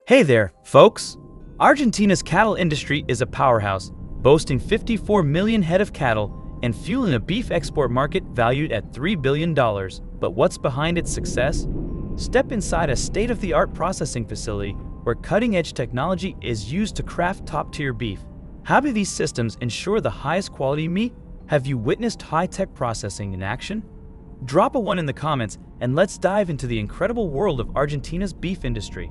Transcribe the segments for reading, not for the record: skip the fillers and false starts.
Hey there, folks! Argentina's cattle industry is a powerhouse, boasting 54 million head of cattle and fueling a beef export market valued at $3 billion. But what's behind its success? Step inside a state-of-the-art processing facility where cutting-edge technology is used to craft top-tier beef. How do these systems ensure the highest quality meat? Have you witnessed high-tech processing in action? Drop a 1 in the comments and let's dive into the incredible world of Argentina's beef industry.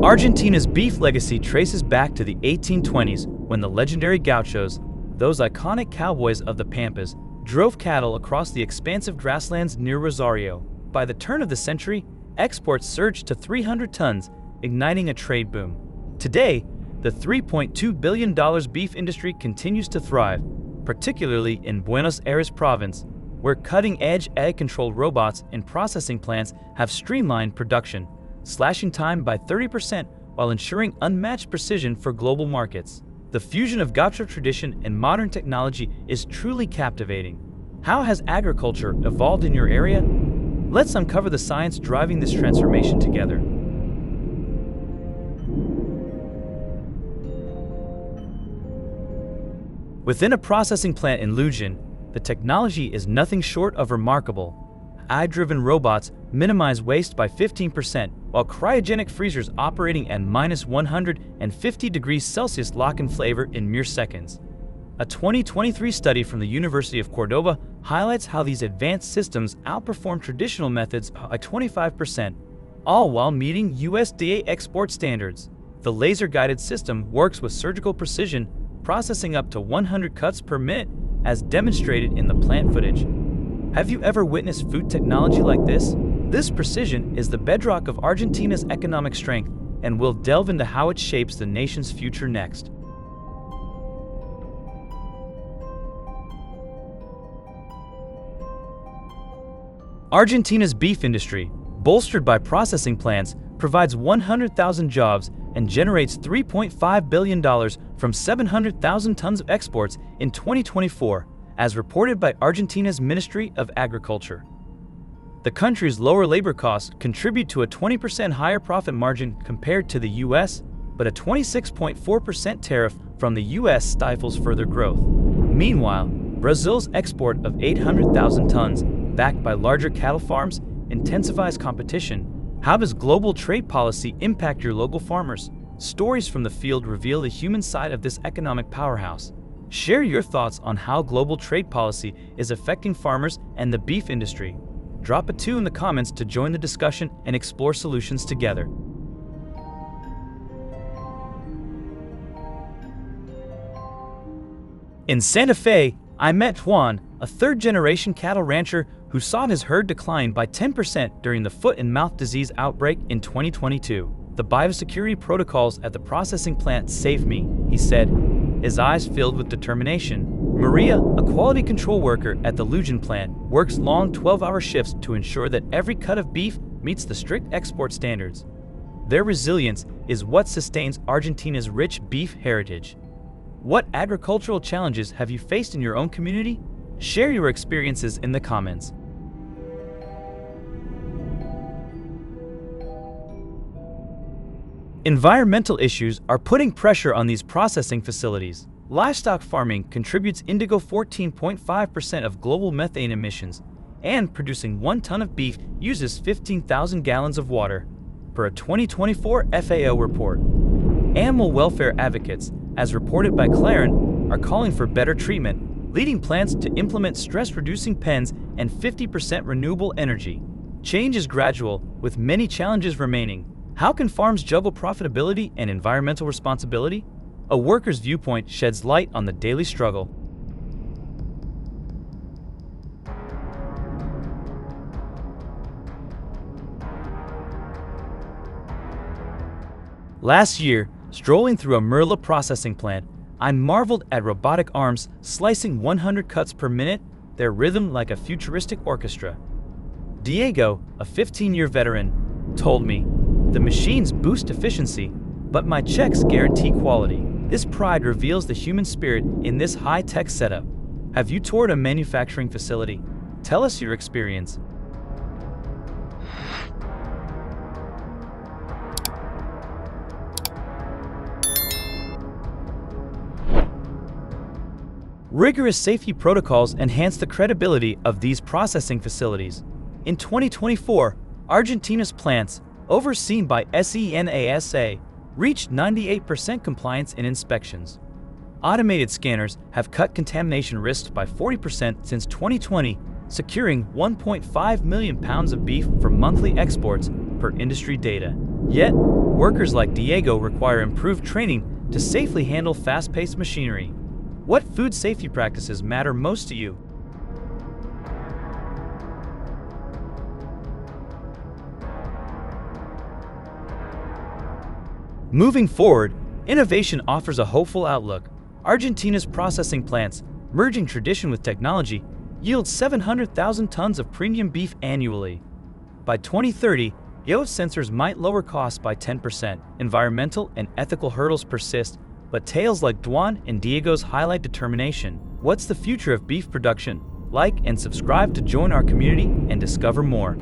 Argentina's beef legacy traces back to the 1820s when the legendary gauchos, those iconic cowboys of the Pampas, drove cattle across the expansive grasslands near Rosario. By the turn of the century, exports surged to 300 tons, igniting a trade boom. Today, the $3.2 billion beef industry continues to thrive, particularly in Buenos Aires province, where cutting-edge egg-controlled robots and processing plants have streamlined production, slashing time by 30% while ensuring unmatched precision for global markets. The fusion of gaucho tradition and modern technology is truly captivating. How has agriculture evolved in your area? Let's uncover the science driving this transformation together. Within a processing plant in Lujan, the technology is nothing short of remarkable. AI-driven robots minimize waste by 15%, while cryogenic freezers operating at -150 degrees Celsius lock in flavor in mere seconds. A 2023 study from the University of Córdoba highlights how these advanced systems outperform traditional methods by 25%, all while meeting USDA export standards. The laser-guided system works with surgical precision, processing up to 100 cuts per minute, as demonstrated in the plant footage. Have you ever witnessed food technology like this? This precision is the bedrock of Argentina's economic strength, and we'll delve into how it shapes the nation's future next. Argentina's beef industry, bolstered by processing plants, provides 100,000 jobs and generates $3.5 billion from 700,000 tons of exports in 2024. As reported by Argentina's Ministry of Agriculture. The country's lower labor costs contribute to a 20% higher profit margin compared to the U.S., but a 26.4% tariff from the U.S. stifles further growth. Meanwhile, Brazil's export of 800,000 tons, backed by larger cattle farms, intensifies competition. How does global trade policy impact your local farmers? Stories from the field reveal the human side of this economic powerhouse. Share your thoughts on how global trade policy is affecting farmers and the beef industry. Drop a 2 in the comments to join the discussion and explore solutions together. In Santa Fe, I met Juan, a third-generation cattle rancher who saw his herd decline by 10% during the foot and mouth disease outbreak in 2022. The biosecurity protocols at the processing plant saved me, he said, his eyes filled with determination. Maria, a quality control worker at the Lujan plant, works long 12-hour shifts to ensure that every cut of beef meets the strict export standards. Their resilience is what sustains Argentina's rich beef heritage. What agricultural challenges have you faced in your own community? Share your experiences in the comments. Environmental issues are putting pressure on these processing facilities. Livestock farming contributes 14.5% of global methane emissions, and producing 1 ton of beef uses 15,000 gallons of water, per a 2024 FAO report. Animal welfare advocates, as reported by Clarin, are calling for better treatment, leading plants to implement stress-reducing pens and 50% renewable energy. Change is gradual, with many challenges remaining. How can farms juggle profitability and environmental responsibility? A worker's viewpoint sheds light on the daily struggle. Last year, strolling through a Merla processing plant, I marveled at robotic arms slicing 100 cuts per minute, their rhythm like a futuristic orchestra. Diego, a 15-year veteran, told me, "The machines boost efficiency, but my checks guarantee quality." This pride reveals the human spirit in this high-tech setup. Have you toured a manufacturing facility? Tell us your experience. Rigorous safety protocols enhance the credibility of these processing facilities. In 2024, Argentina's plants, overseen by SENASA, reached 98% compliance in inspections. Automated scanners have cut contamination risks by 40% since 2020, securing 1.5 million pounds of beef for monthly exports per industry data. Yet, workers like Diego require improved training to safely handle fast-paced machinery. What food safety practices matter most to you? Moving forward, innovation offers a hopeful outlook. Argentina's processing plants, merging tradition with technology, yield 700,000 tons of premium beef annually. By 2030, yield sensors might lower costs by 10%. Environmental and ethical hurdles persist, but tales like Duan and Diego's highlight determination. What's the future of beef production? Like and subscribe to join our community and discover more.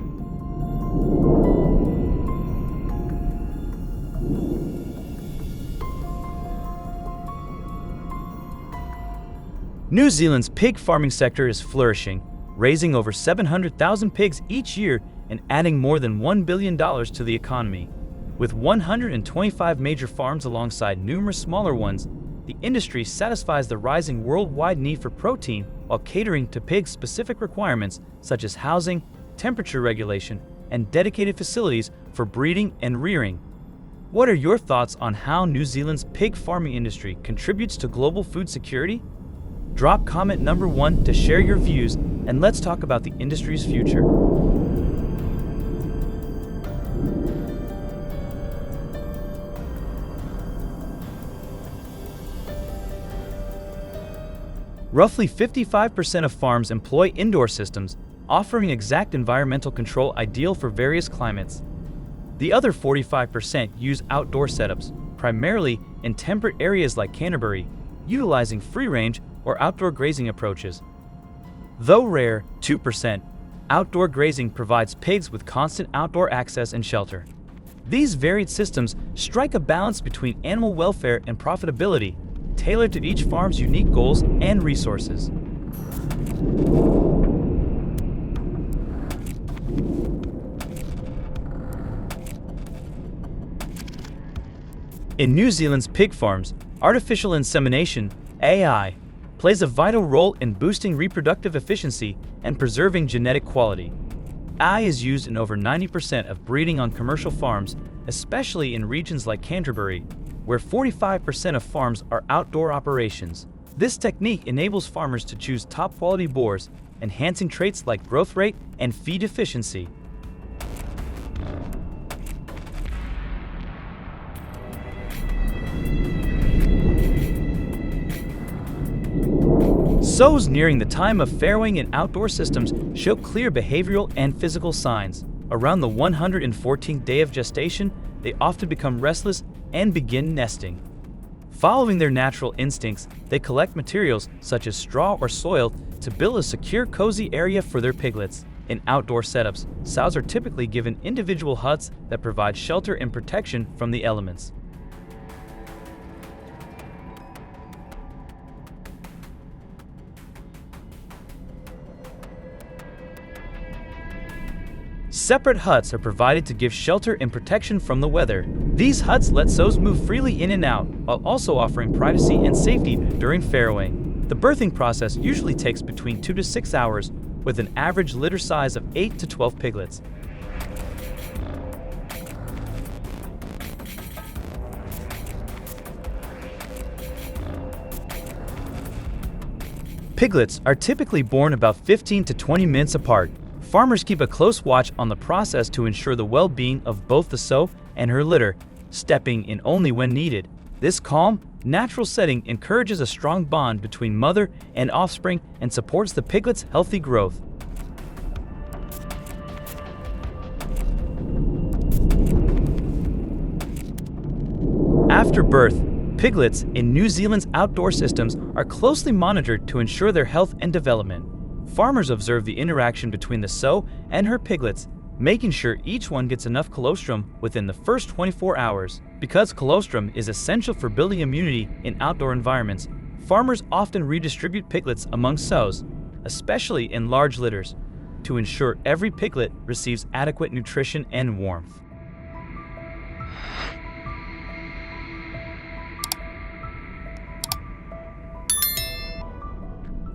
New Zealand's pig farming sector is flourishing, raising over 700,000 pigs each year and adding more than $1 billion to the economy. With 125 major farms alongside numerous smaller ones, the industry satisfies the rising worldwide need for protein while catering to pigs' specific requirements such as housing, temperature regulation, and dedicated facilities for breeding and rearing. What are your thoughts on how New Zealand's pig farming industry contributes to global food security? Drop comment number 1 to share your views, and let's talk about the industry's future. Roughly 55% of farms employ indoor systems, offering exact environmental control ideal for various climates. The other 45% use outdoor setups, primarily in temperate areas like Canterbury, utilizing free-range or outdoor grazing approaches. Though rare, 2%, outdoor grazing provides pigs with constant outdoor access and shelter. These varied systems strike a balance between animal welfare and profitability, tailored to each farm's unique goals and resources. In New Zealand's pig farms, artificial insemination, AI, plays a vital role in boosting reproductive efficiency and preserving genetic quality. AI is used in over 90% of breeding on commercial farms, especially in regions like Canterbury, where 45% of farms are outdoor operations. This technique enables farmers to choose top-quality boars, enhancing traits like growth rate and feed efficiency. Sows nearing the time of farrowing in outdoor systems show clear behavioral and physical signs. Around the 114th day of gestation, they often become restless and begin nesting. Following their natural instincts, they collect materials such as straw or soil to build a secure, cozy area for their piglets. In outdoor setups, sows are typically given individual huts that provide shelter and protection from the elements. Separate huts are provided to give shelter and protection from the weather. These huts let sows move freely in and out, while also offering privacy and safety during farrowing. The birthing process usually takes between 2 to 6 hours, with an average litter size of 8 to 12 piglets. Piglets are typically born about 15 to 20 minutes apart. Farmers keep a close watch on the process to ensure the well-being of both the sow and her litter, stepping in only when needed. This calm, natural setting encourages a strong bond between mother and offspring and supports the piglet's healthy growth. After birth, piglets in New Zealand's outdoor systems are closely monitored to ensure their health and development. Farmers observe the interaction between the sow and her piglets, making sure each one gets enough colostrum within the first 24 hours. Because colostrum is essential for building immunity in outdoor environments, farmers often redistribute piglets among sows, especially in large litters, to ensure every piglet receives adequate nutrition and warmth.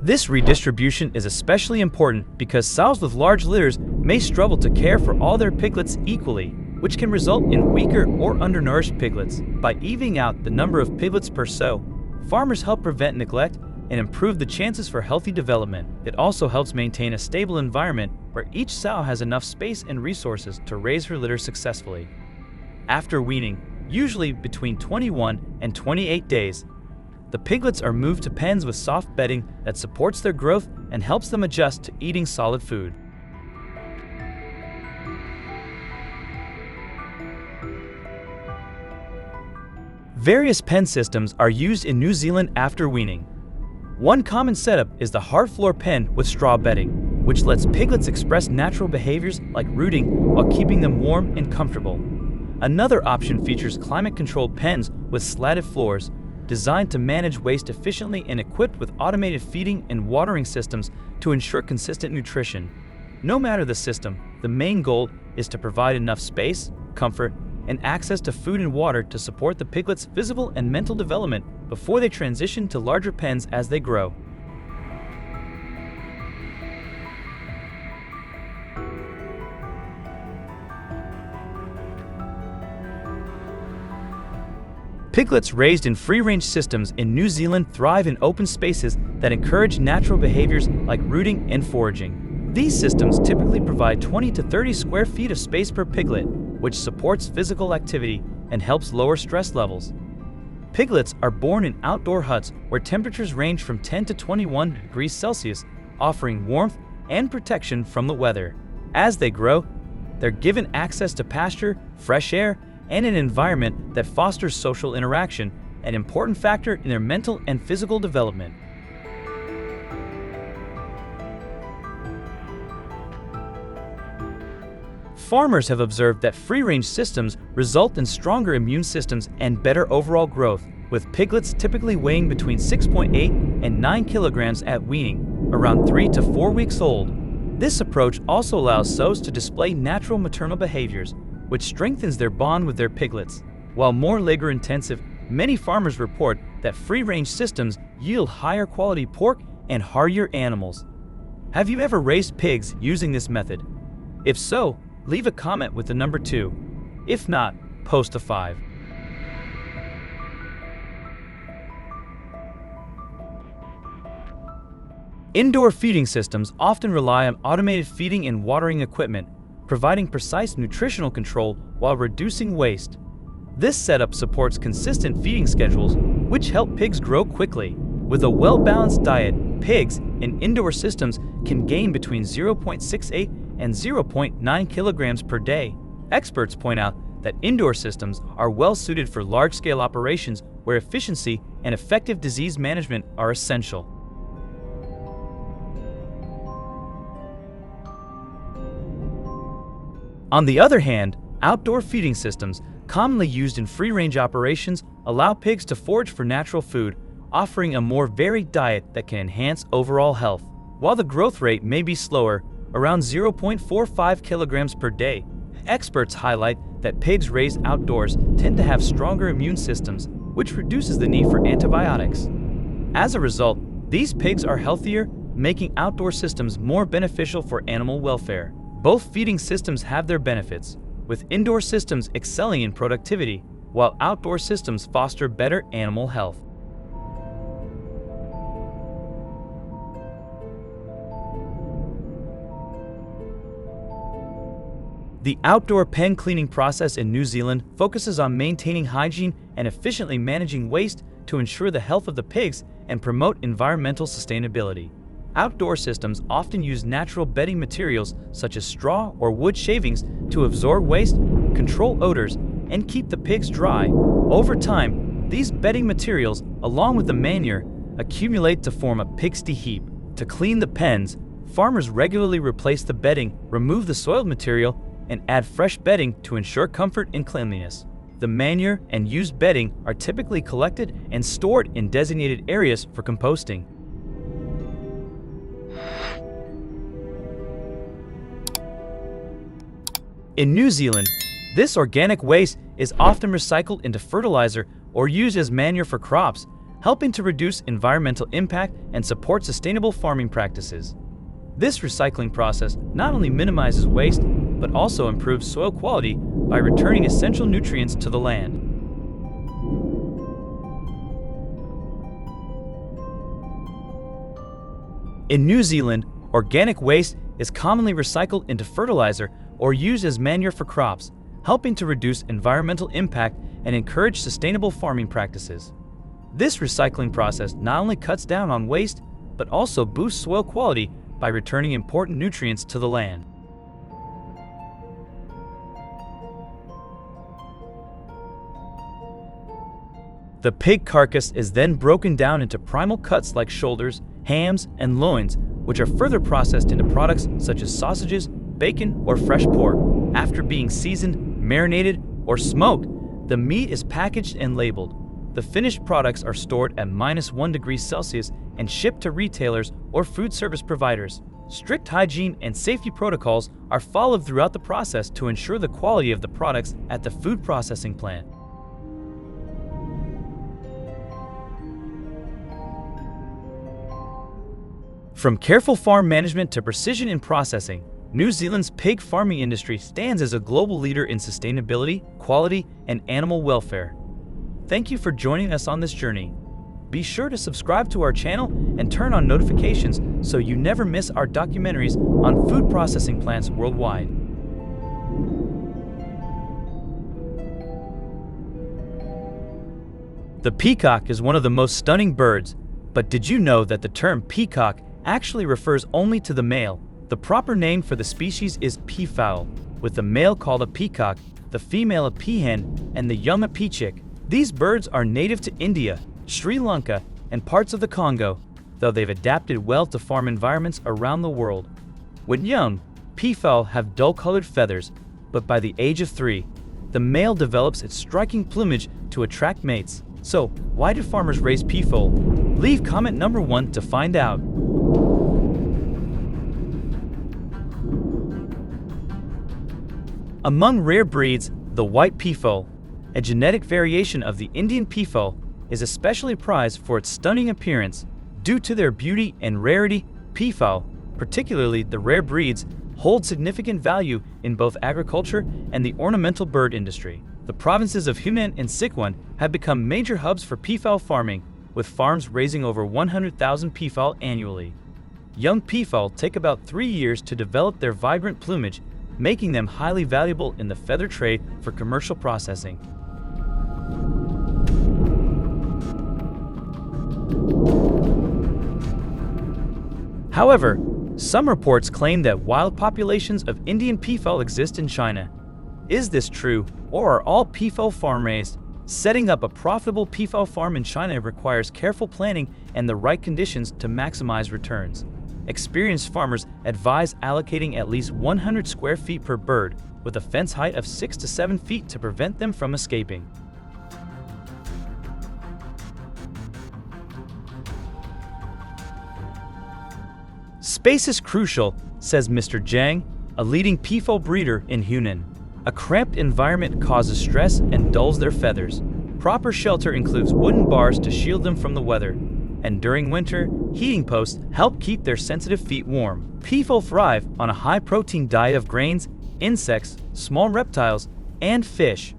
This redistribution is especially important because sows with large litters may struggle to care for all their piglets equally, which can result in weaker or undernourished piglets. By evening out the number of piglets per sow, farmers help prevent neglect and improve the chances for healthy development. It also helps maintain a stable environment where each sow has enough space and resources to raise her litter successfully. After weaning, usually between 21 and 28 days, the piglets are moved to pens with soft bedding that supports their growth and helps them adjust to eating solid food. Various pen systems are used in New Zealand after weaning. One common setup is the hard floor pen with straw bedding, which lets piglets express natural behaviors like rooting while keeping them warm and comfortable. Another option features climate-controlled pens with slatted floors, designed to manage waste efficiently and equipped with automated feeding and watering systems to ensure consistent nutrition. No matter the system, the main goal is to provide enough space, comfort, and access to food and water to support the piglets' physical and mental development before they transition to larger pens as they grow. Piglets raised in free-range systems in New Zealand thrive in open spaces that encourage natural behaviors like rooting and foraging. These systems typically provide 20 to 30 square feet of space per piglet, which supports physical activity and helps lower stress levels. Piglets are born in outdoor huts where temperatures range from 10 to 21 degrees Celsius, offering warmth and protection from the weather. As they grow, they're given access to pasture, fresh air, and an environment that fosters social interaction, an important factor in their mental and physical development. Farmers have observed that free-range systems result in stronger immune systems and better overall growth, with piglets typically weighing between 6.8 and 9 kilograms at weaning, around 3 to 4 weeks old. This approach also allows sows to display natural maternal behaviors, which strengthens their bond with their piglets. While more labor-intensive, many farmers report that free-range systems yield higher quality pork and heartier animals. Have you ever raised pigs using this method? If so, leave a comment with the number 2. If not, post a 5. Indoor feeding systems often rely on automated feeding and watering equipment, providing precise nutritional control while reducing waste. This setup supports consistent feeding schedules, which help pigs grow quickly. With a well-balanced diet, pigs in indoor systems can gain between 0.68 and 0.9 kilograms per day. Experts point out that indoor systems are well-suited for large-scale operations where efficiency and effective disease management are essential. On the other hand, outdoor feeding systems, commonly used in free-range operations, allow pigs to forage for natural food, offering a more varied diet that can enhance overall health. While the growth rate may be slower, around 0.45 kilograms per day, experts highlight that pigs raised outdoors tend to have stronger immune systems, which reduces the need for antibiotics. As a result, these pigs are healthier, making outdoor systems more beneficial for animal welfare. Both feeding systems have their benefits, with indoor systems excelling in productivity, while outdoor systems foster better animal health. The outdoor pen cleaning process in New Zealand focuses on maintaining hygiene and efficiently managing waste to ensure the health of the pigs and promote environmental sustainability. Outdoor systems often use natural bedding materials such as straw or wood shavings to absorb waste, control odors, and keep the pigs dry. Over time, these bedding materials, along with the manure, accumulate to form a pigsty heap. To clean the pens, Farmers regularly replace the bedding, remove the soiled material, and add fresh bedding to ensure comfort and cleanliness. The manure and used bedding are typically collected and stored in designated areas for composting. In New Zealand, this organic waste is often recycled into fertilizer or used as manure for crops, helping to reduce environmental impact and support sustainable farming practices. This recycling process not only minimizes waste, but also improves soil quality by returning essential nutrients to the land. In New Zealand, organic waste is commonly recycled into fertilizer or used as manure for crops, helping to reduce environmental impact and encourage sustainable farming practices. This recycling process not only cuts down on waste, but also boosts soil quality by returning important nutrients to the land. The pig carcass is then broken down into primal cuts like shoulders, hams, and loins, which are further processed into products such as sausages, bacon, or fresh pork. After being seasoned, marinated, or smoked, the meat is packaged and labeled. The finished products are stored at -1°C and shipped to retailers or food service providers. Strict hygiene and safety protocols are followed throughout the process to ensure the quality of the products at the food processing plant. From careful farm management to precision in processing, New Zealand's pig farming industry stands as a global leader in sustainability, quality, and animal welfare. Thank you for joining us on this journey. Be sure to subscribe to our channel and turn on notifications so you never miss our documentaries on food processing plants worldwide. The peacock is one of the most stunning birds, but did you know that the term peacock actually refers only to the male? The proper name for the species is peafowl, with the male called a peacock, the female a peahen, and the young a peachick. These birds are native to India, Sri Lanka, and parts of the Congo, though they've adapted well to farm environments around the world. When young, peafowl have dull-colored feathers, but by the age of 3, the male develops its striking plumage to attract mates. So, why do farmers raise peafowl? Leave comment number 1 to find out. Among rare breeds, the white peafowl, a genetic variation of the Indian peafowl, is especially prized for its stunning appearance. Due to their beauty and rarity, peafowl, particularly the rare breeds, hold significant value in both agriculture and the ornamental bird industry. The provinces of Hunan and Sichuan have become major hubs for peafowl farming, with farms raising over 100,000 peafowl annually. Young peafowl take about 3 years to develop their vibrant plumage, making them highly valuable in the feather trade for commercial processing. However, some reports claim that wild populations of Indian peafowl exist in China. Is this true, or are all peafowl farm raised? Setting up a profitable peafowl farm in China requires careful planning and the right conditions to maximize returns. Experienced farmers advise allocating at least 100 square feet per bird, with a fence height of 6 to 7 feet to prevent them from escaping. Space is crucial, says Mr. Zhang, a leading peafowl breeder in Hunan. A cramped environment causes stress and dulls their feathers. Proper shelter includes wooden bars to shield them from the weather, and during winter, heating posts help keep their sensitive feet warm. Peafowl thrive on a high-protein diet of grains, insects, small reptiles, and fish.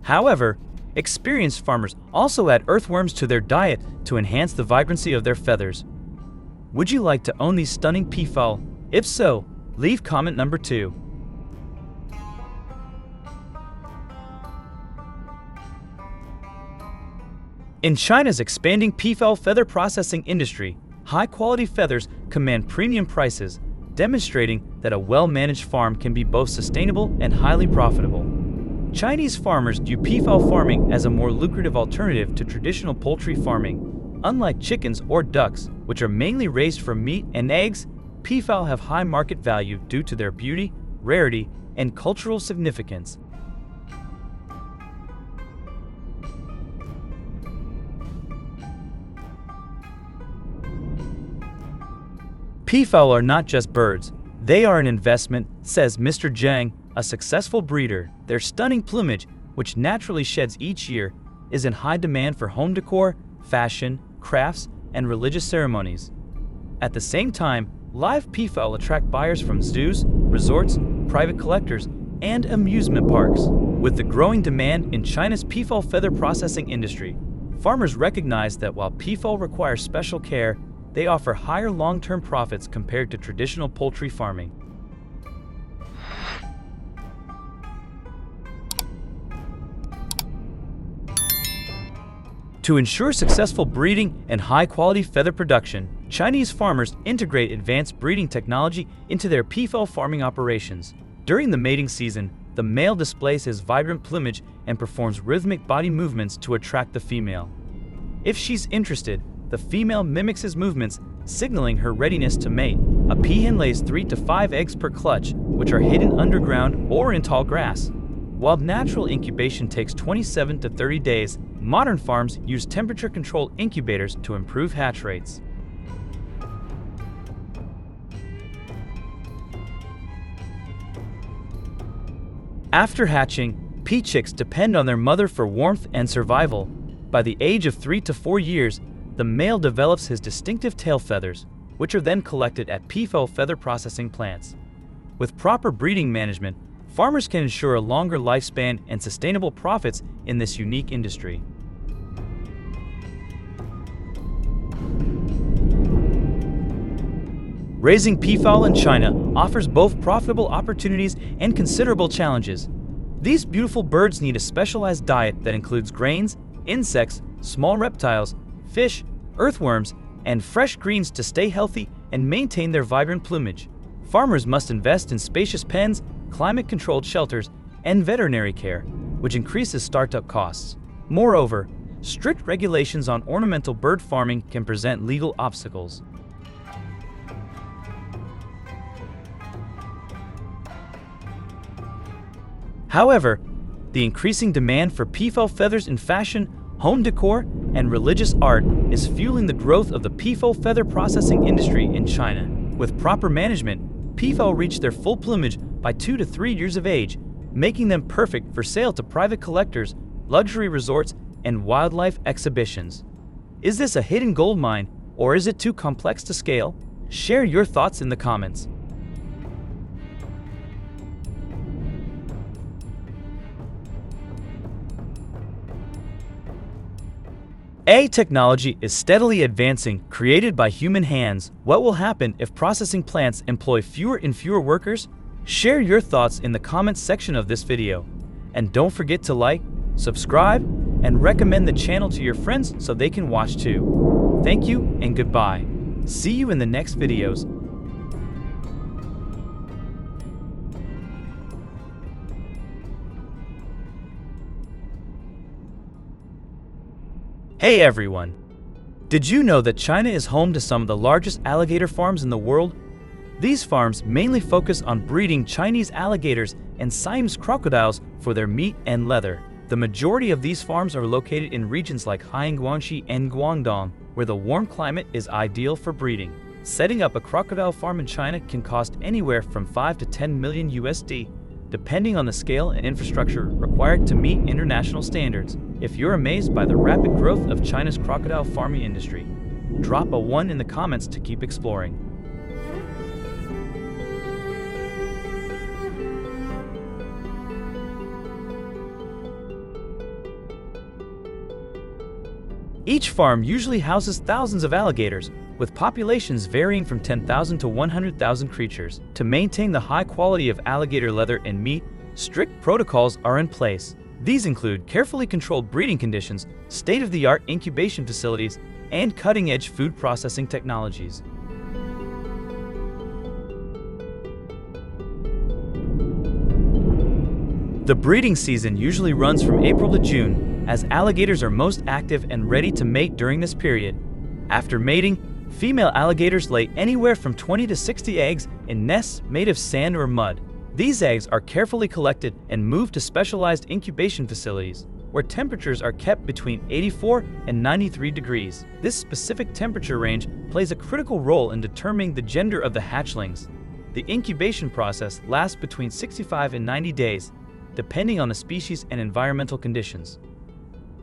However, experienced farmers also add earthworms to their diet to enhance the vibrancy of their feathers. Would you like to own these stunning peafowl? If so, leave comment number 2. In China's expanding peafowl feather processing industry, high-quality feathers command premium prices, demonstrating that a well-managed farm can be both sustainable and highly profitable. Chinese farmers view peafowl farming as a more lucrative alternative to traditional poultry farming. Unlike chickens or ducks, which are mainly raised for meat and eggs, peafowl have high market value due to their beauty, rarity, and cultural significance. Peafowl are not just birds, they are an investment, says Mr. Zhang, a successful breeder. Their stunning plumage, which naturally sheds each year, is in high demand for home decor, fashion, crafts, and religious ceremonies. At the same time, live peafowl attract buyers from zoos, resorts, private collectors, and amusement parks. With the growing demand in China's peafowl feather processing industry, farmers recognize that while peafowl require special care, they offer higher long-term profits compared to traditional poultry farming. To ensure successful breeding and high-quality feather production, Chinese farmers integrate advanced breeding technology into their peafowl farming operations. During the mating season, the male displays his vibrant plumage and performs rhythmic body movements to attract the female. If she's interested, the female mimics his movements, signaling her readiness to mate. A peahen lays 3 to 5 eggs per clutch, which are hidden underground or in tall grass. While natural incubation takes 27 to 30 days, modern farms use temperature-controlled incubators to improve hatch rates. After hatching, pea chicks depend on their mother for warmth and survival. By the age of 3 to 4 years, the male develops his distinctive tail feathers, which are then collected at peafowl feather processing plants. With proper breeding management, farmers can ensure a longer lifespan and sustainable profits in this unique industry. Raising peafowl in China offers both profitable opportunities and considerable challenges. These beautiful birds need a specialized diet that includes grains, insects, small reptiles, fish, earthworms, and fresh greens to stay healthy and maintain their vibrant plumage. Farmers must invest in spacious pens, climate-controlled shelters, and veterinary care, which increases startup costs. Moreover, strict regulations on ornamental bird farming can present legal obstacles. However, the increasing demand for peafowl feathers in fashion, home decor, and religious art is fueling the growth of the peafowl feather processing industry in China. With proper management, peafowl reach their full plumage by 2 to 3 years of age, making them perfect for sale to private collectors, luxury resorts, and wildlife exhibitions. Is this a hidden gold mine, or is it too complex to scale? Share your thoughts in the comments. AI technology is steadily advancing, created by human hands. What will happen if processing plants employ fewer and fewer workers? Share your thoughts in the comments section of this video. And don't forget to like, subscribe, and recommend the channel to your friends so they can watch too. Thank you and goodbye. See you in the next videos. Hey everyone! Did you know that China is home to some of the largest alligator farms in the world? These farms mainly focus on breeding Chinese alligators and Siamese crocodiles for their meat and leather. The majority of these farms are located in regions like Guangxi and Guangdong, where the warm climate is ideal for breeding. Setting up a crocodile farm in China can cost anywhere from 5 to 10 million USD, depending on the scale and infrastructure required to meet international standards. If you're amazed by the rapid growth of China's crocodile farming industry, drop a 1 in the comments to keep exploring. Each farm usually houses thousands of alligators, with populations varying from 10,000 to 100,000 creatures. To maintain the high quality of alligator leather and meat, strict protocols are in place. These include carefully controlled breeding conditions, state-of-the-art incubation facilities, and cutting-edge food processing technologies. The breeding season usually runs from April to June, as alligators are most active and ready to mate during this period. After mating, Female alligators lay anywhere from 20 to 60 eggs in nests made of sand or mud. These eggs are carefully collected and moved to specialized incubation facilities, where temperatures are kept between 84 and 93 degrees. This specific temperature range plays a critical role in determining the gender of the hatchlings. The incubation process lasts between 65 and 90 days, depending on the species and environmental conditions.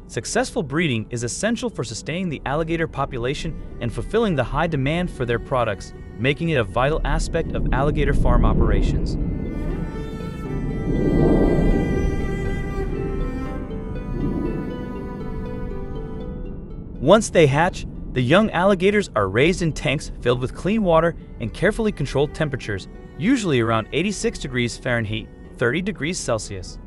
Successful breeding is essential for sustaining the alligator population and fulfilling the high demand for their products, making it a vital aspect of alligator farm operations. Once they hatch, the young alligators are raised in tanks filled with clean water and carefully controlled temperatures, usually around 86 degrees Fahrenheit, 30 degrees Celsius.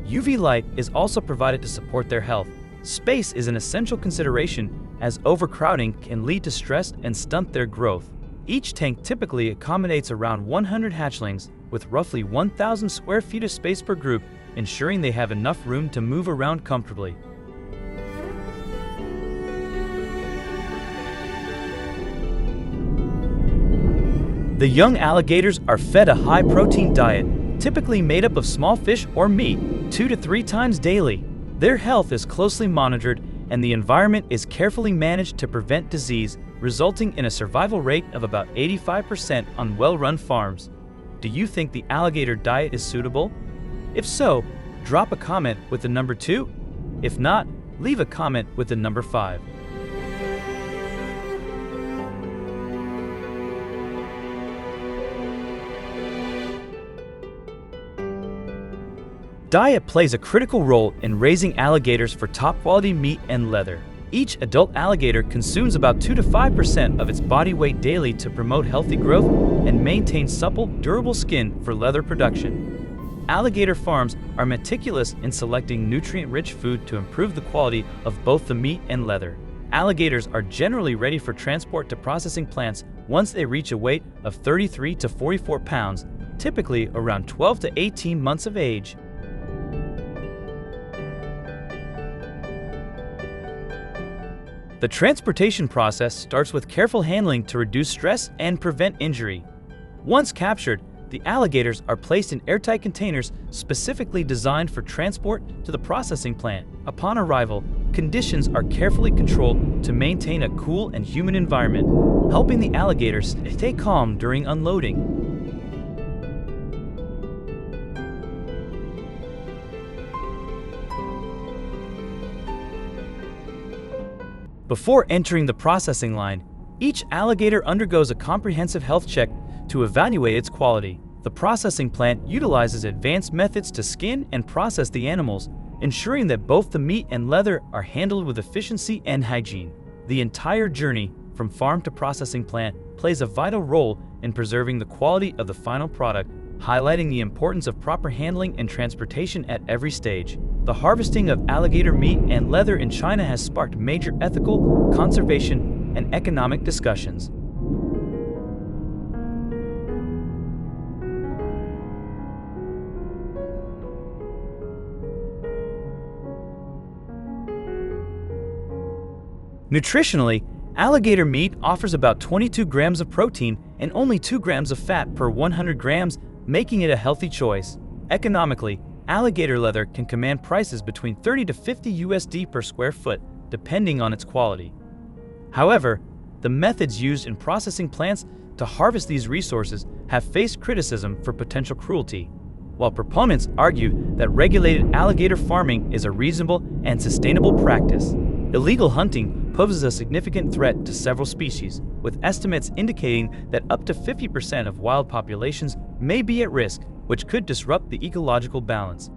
UV light is also provided to support their health. Space is an essential consideration, as overcrowding can lead to stress and stunt their growth. Each tank typically accommodates around 100 hatchlings, with roughly 1,000 square feet of space per group, ensuring they have enough room to move around comfortably. The young alligators are fed a high-protein diet, typically made up of small fish or meat, 2 to 3 times daily. Their health is closely monitored, and the environment is carefully managed to prevent disease, resulting in a survival rate of about 85% on well-run farms. Do you think the alligator diet is suitable? If so, drop a comment with the number 2. If not, leave a comment with the number 5. Diet plays a critical role in raising alligators for top-quality meat and leather. Each adult alligator consumes about 2 to 5% of its body weight daily to promote healthy growth and maintain supple, durable skin for leather production. Alligator farms are meticulous in selecting nutrient-rich food to improve the quality of both the meat and leather. Alligators are generally ready for transport to processing plants once they reach a weight of 33 to 44 pounds, typically around 12 to 18 months of age. The transportation process starts with careful handling to reduce stress and prevent injury. Once captured, the alligators are placed in airtight containers specifically designed for transport to the processing plant. Upon arrival, conditions are carefully controlled to maintain a cool and humid environment, helping the alligators stay calm during unloading. Before entering the processing line, each alligator undergoes a comprehensive health check to evaluate its quality. The processing plant utilizes advanced methods to skin and process the animals, ensuring that both the meat and leather are handled with efficiency and hygiene. The entire journey, from farm to processing plant, plays a vital role in preserving the quality of the final product, highlighting the importance of proper handling and transportation at every stage. The harvesting of alligator meat and leather in China has sparked major ethical, conservation, and economic discussions. Nutritionally, alligator meat offers about 22 grams of protein and only 2 grams of fat per 100 grams, making it a healthy choice. Economically, alligator leather can command prices between 30 to 50 USD per square foot, depending on its quality. However, the methods used in processing plants to harvest these resources have faced criticism for potential cruelty, while proponents argue that regulated alligator farming is a reasonable and sustainable practice. Illegal hunting poses a significant threat to several species, with estimates indicating that up to 50% of wild populations may be at risk, which could disrupt the ecological balance.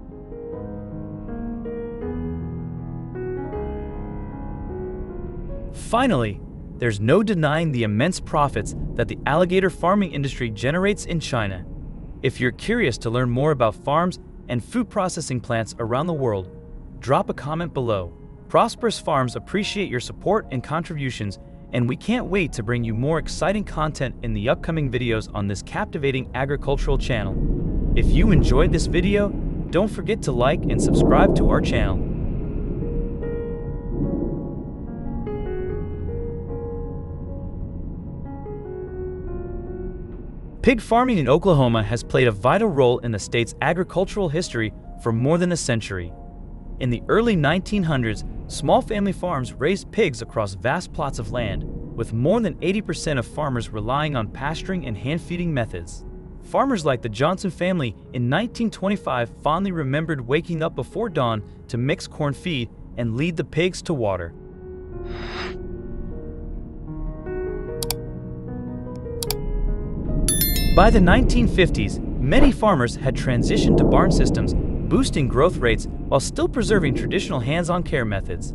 Finally, there's no denying the immense profits that the alligator farming industry generates in China. If you're curious to learn more about farms and food processing plants around the world, drop a comment below. Prosperous Farms appreciate your support and contributions, and we can't wait to bring you more exciting content in the upcoming videos on this captivating agricultural channel. If you enjoyed this video, don't forget to like and subscribe to our channel. Pig farming in Oklahoma has played a vital role in the state's agricultural history for more than a century. In the early 1900s, small family farms raised pigs across vast plots of land, with more than 80% of farmers relying on pasturing and hand-feeding methods. Farmers like the Johnson family in 1925 fondly remembered waking up before dawn to mix corn feed and lead the pigs to water. By the 1950s, many farmers had transitioned to barn systems, boosting growth rates while still preserving traditional hands-on care methods.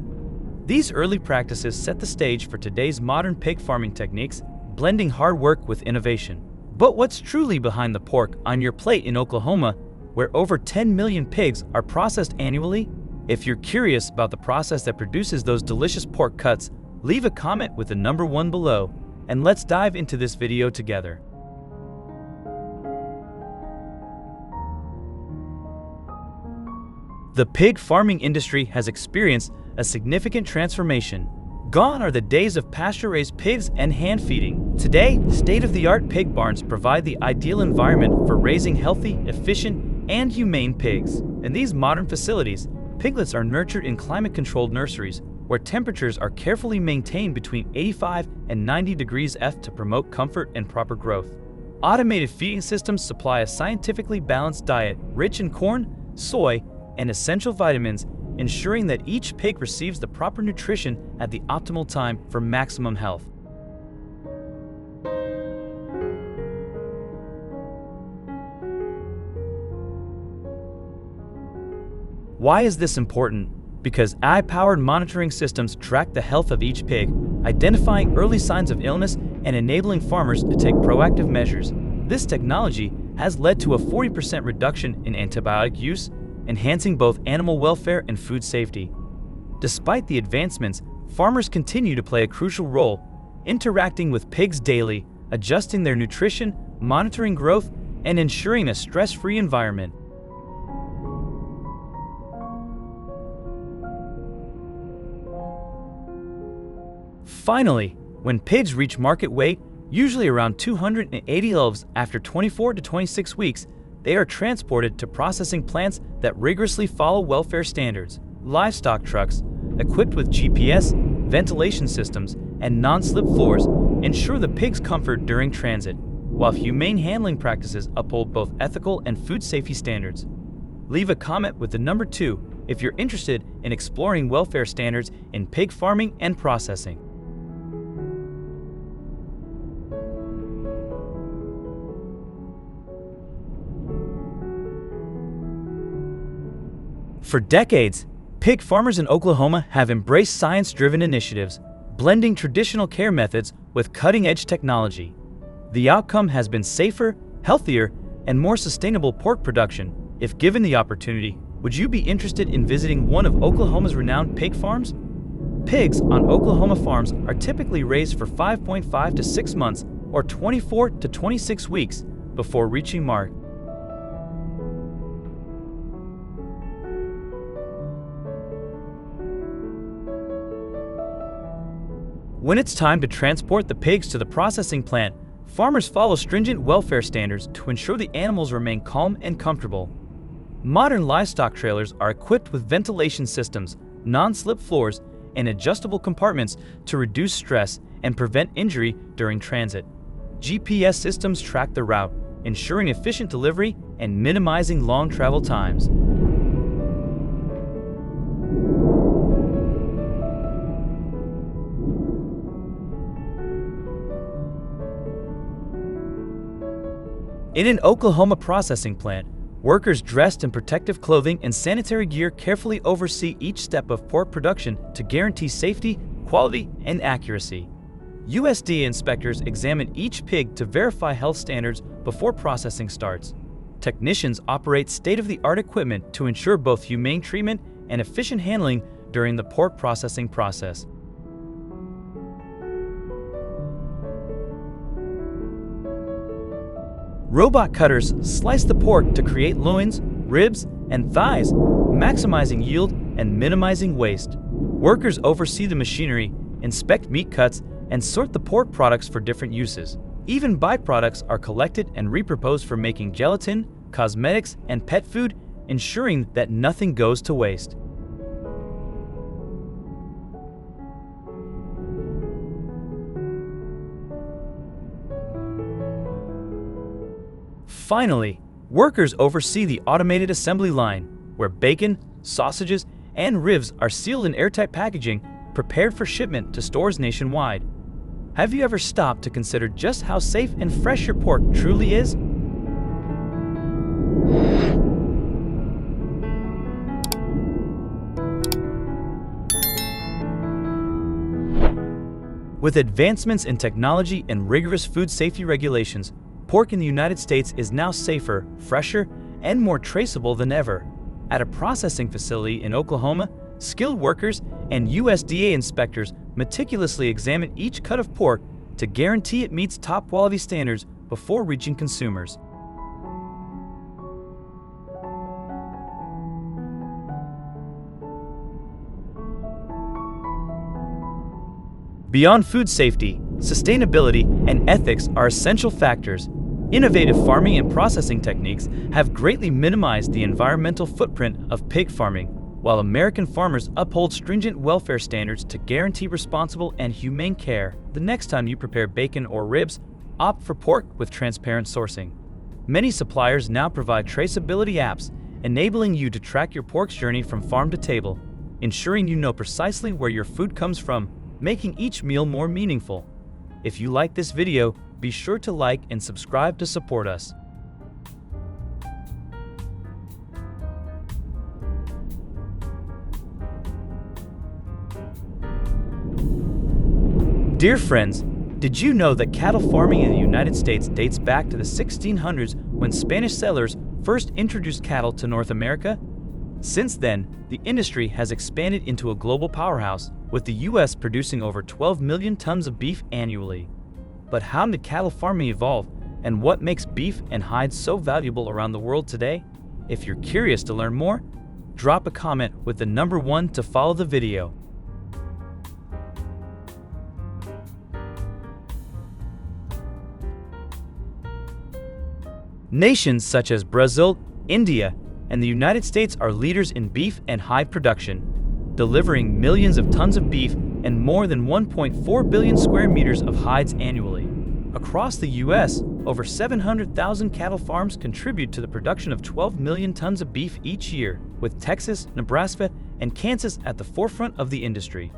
These early practices set the stage for today's modern pig farming techniques, blending hard work with innovation. But what's truly behind the pork on your plate in Oklahoma, where over 10 million pigs are processed annually? If you're curious about the process that produces those delicious pork cuts, leave a comment with the number 1 below, and let's dive into this video together. The pig farming industry has experienced a significant transformation. Gone are the days of pasture-raised pigs and hand-feeding. Today, state-of-the-art pig barns provide the ideal environment for raising healthy, efficient, and humane pigs. In these modern facilities, piglets are nurtured in climate-controlled nurseries, where temperatures are carefully maintained between 85 and 90 degrees F to promote comfort and proper growth. Automated feeding systems supply a scientifically balanced diet rich in corn, soy, and essential vitamins, ensuring that each pig receives the proper nutrition at the optimal time for maximum health. Why is this important? Because AI-powered monitoring systems track the health of each pig, identifying early signs of illness and enabling farmers to take proactive measures. This technology has led to a 40% reduction in antibiotic use, enhancing both animal welfare and food safety. Despite the advancements, farmers continue to play a crucial role, interacting with pigs daily, adjusting their nutrition, monitoring growth, and ensuring a stress-free environment. Finally, when pigs reach market weight, usually around 280 loaves after 24 to 26 weeks, they are transported to processing plants that rigorously follow welfare standards. Livestock trucks, equipped with GPS, ventilation systems, and non-slip floors, ensure the pig's comfort during transit, while humane handling practices uphold both ethical and food safety standards. Leave a comment with the number 2 if you're interested in exploring welfare standards in pig farming and processing. For decades, pig farmers in Oklahoma have embraced science-driven initiatives, blending traditional care methods with cutting-edge technology. The outcome has been safer, healthier, and more sustainable pork production. If given the opportunity, would you be interested in visiting one of Oklahoma's renowned pig farms? Pigs on Oklahoma farms are typically raised for 5.5 to 6 months or 24 to 26 weeks before reaching market. When it's time to transport the pigs to the processing plant, farmers follow stringent welfare standards to ensure the animals remain calm and comfortable. Modern livestock trailers are equipped with ventilation systems, non-slip floors, and adjustable compartments to reduce stress and prevent injury during transit. GPS systems track the route, ensuring efficient delivery and minimizing long travel times. In an Oklahoma processing plant, workers dressed in protective clothing and sanitary gear carefully oversee each step of pork production to guarantee safety, quality, and accuracy. USDA inspectors examine each pig to verify health standards before processing starts. Technicians operate state-of-the-art equipment to ensure both humane treatment and efficient handling during the pork processing process. Robot cutters slice the pork to create loins, ribs, and thighs, maximizing yield and minimizing waste. Workers oversee the machinery, inspect meat cuts, and sort the pork products for different uses. Even byproducts are collected and repurposed for making gelatin, cosmetics, and pet food, ensuring that nothing goes to waste. Finally, workers oversee the automated assembly line, where bacon, sausages, and ribs are sealed in airtight packaging, prepared for shipment to stores nationwide. Have you ever stopped to consider just how safe and fresh your pork truly is? With advancements in technology and rigorous food safety regulations, pork in the United States is now safer, fresher, and more traceable than ever. At a processing facility in Oklahoma, skilled workers and USDA inspectors meticulously examine each cut of pork to guarantee it meets top quality standards before reaching consumers. Beyond food safety, sustainability, and ethics are essential factors. Innovative farming and processing techniques have greatly minimized the environmental footprint of pig farming, while American farmers uphold stringent welfare standards to guarantee responsible and humane care. The next time you prepare bacon or ribs, opt for pork with transparent sourcing. Many suppliers now provide traceability apps, enabling you to track your pork's journey from farm to table, ensuring you know precisely where your food comes from, making each meal more meaningful. If you like this video, be sure to like and subscribe to support us. Dear friends, did you know that cattle farming in the United States dates back to the 1600s when Spanish settlers first introduced cattle to North America? Since then, the industry has expanded into a global powerhouse, with the U.S. producing over 12 million tons of beef annually. But how did cattle farming evolve, and what makes beef and hides so valuable around the world today? If you're curious to learn more, drop a comment with the number 1 to follow the video. Nations such as Brazil, India, and the United States are leaders in beef and hide production, delivering millions of tons of beef and more than 1.4 billion square meters of hides annually. Across the U.S., over 700,000 cattle farms contribute to the production of 12 million tons of beef each year, with Texas, Nebraska, and Kansas at the forefront of the industry.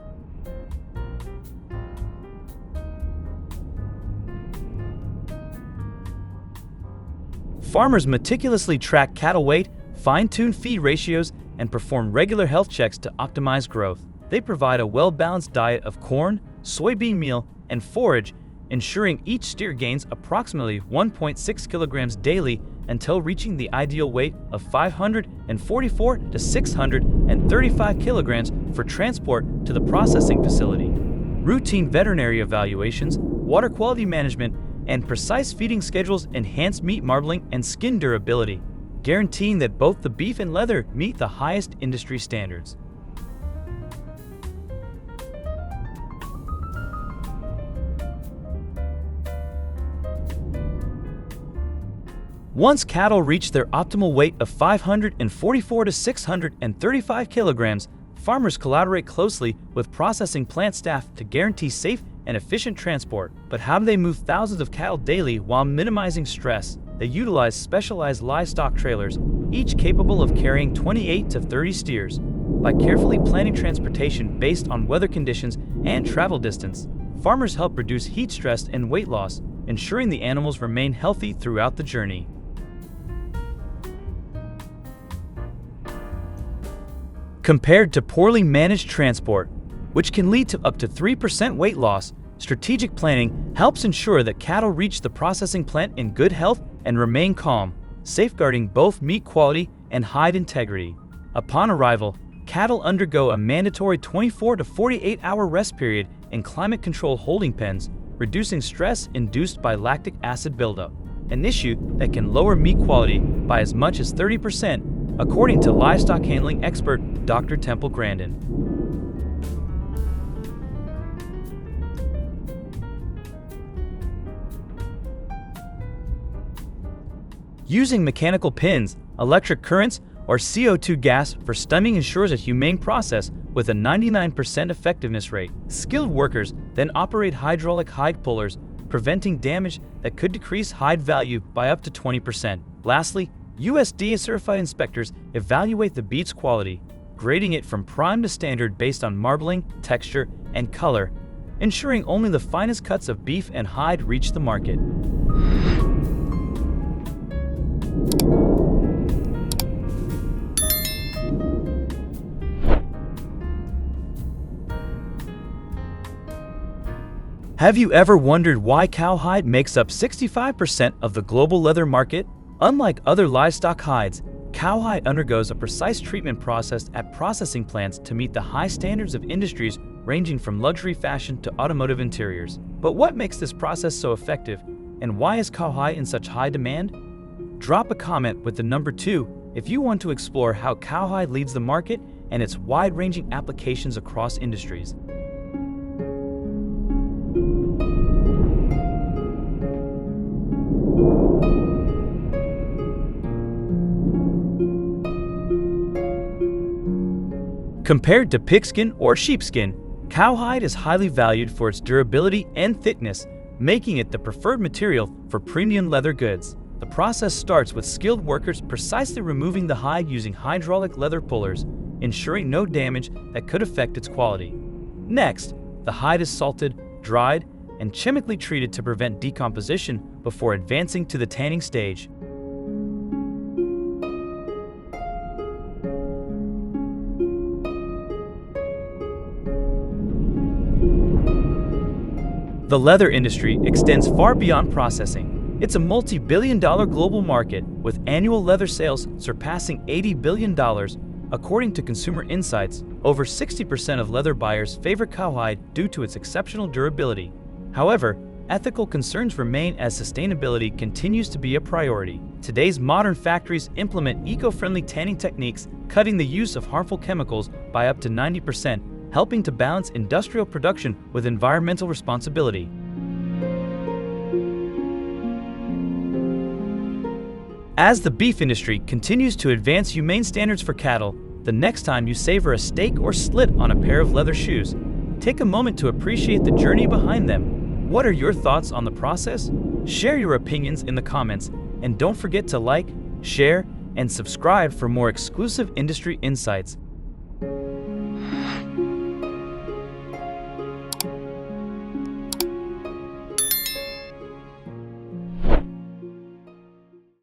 Farmers meticulously track cattle weight, fine-tune feed ratios, and perform regular health checks to optimize growth. They provide a well-balanced diet of corn, soybean meal, and forage, ensuring each steer gains approximately 1.6 kilograms daily until reaching the ideal weight of 544 to 635 kilograms for transport to the processing facility. Routine veterinary evaluations, water quality management, and precise feeding schedules enhance meat marbling and skin durability, guaranteeing that both the beef and leather meet the highest industry standards. Once cattle reach their optimal weight of 544 to 635 kilograms, farmers collaborate closely with processing plant staff to guarantee safe and efficient transport. But how do they move thousands of cattle daily while minimizing stress? They utilize specialized livestock trailers, each capable of carrying 28 to 30 steers. By carefully planning transportation based on weather conditions and travel distance, farmers help reduce heat stress and weight loss, ensuring the animals remain healthy throughout the journey. Compared to poorly managed transport, which can lead to up to 3% weight loss, strategic planning helps ensure that cattle reach the processing plant in good health and remain calm, safeguarding both meat quality and hide integrity. Upon arrival, cattle undergo a mandatory 24 to 48-hour rest period in climate-controlled holding pens, reducing stress induced by lactic acid buildup, an issue that can lower meat quality by as much as 30%, according to livestock handling expert Dr. Temple Grandin. Using mechanical pins, electric currents, or CO2 gas for stemming ensures a humane process with a 99% effectiveness rate. Skilled workers then operate hydraulic hide pullers, preventing damage that could decrease hide value by up to 20%. Lastly, USDA-certified inspectors evaluate the beef's quality, grading it from prime to standard based on marbling, texture, and color, ensuring only the finest cuts of beef and hide reach the market. Have you ever wondered why cowhide makes up 65% of the global leather market? Unlike other livestock hides, cowhide undergoes a precise treatment process at processing plants to meet the high standards of industries ranging from luxury fashion to automotive interiors. But what makes this process so effective, and why is cowhide in such high demand? Drop a comment with the number 2 if you want to explore how cowhide leads the market and its wide-ranging applications across industries. Compared to pigskin or sheepskin, cowhide is highly valued for its durability and thickness, making it the preferred material for premium leather goods. The process starts with skilled workers precisely removing the hide using hydraulic leather pullers, ensuring no damage that could affect its quality. Next, the hide is salted, dried, and chemically treated to prevent decomposition before advancing to the tanning stage. The leather industry extends far beyond processing. It's a multi-billion-dollar global market with annual leather sales surpassing $80 billion. According to Consumer Insights, over 60% of leather buyers favor cowhide due to its exceptional durability. However, ethical concerns remain as sustainability continues to be a priority. Today's modern factories implement eco-friendly tanning techniques, cutting the use of harmful chemicals by up to 90%, helping to balance industrial production with environmental responsibility. As the beef industry continues to advance humane standards for cattle, the next time you savor a steak or slit on a pair of leather shoes, take a moment to appreciate the journey behind them. What are your thoughts on the process? Share your opinions in the comments, and don't forget to like, share, and subscribe for more exclusive industry insights.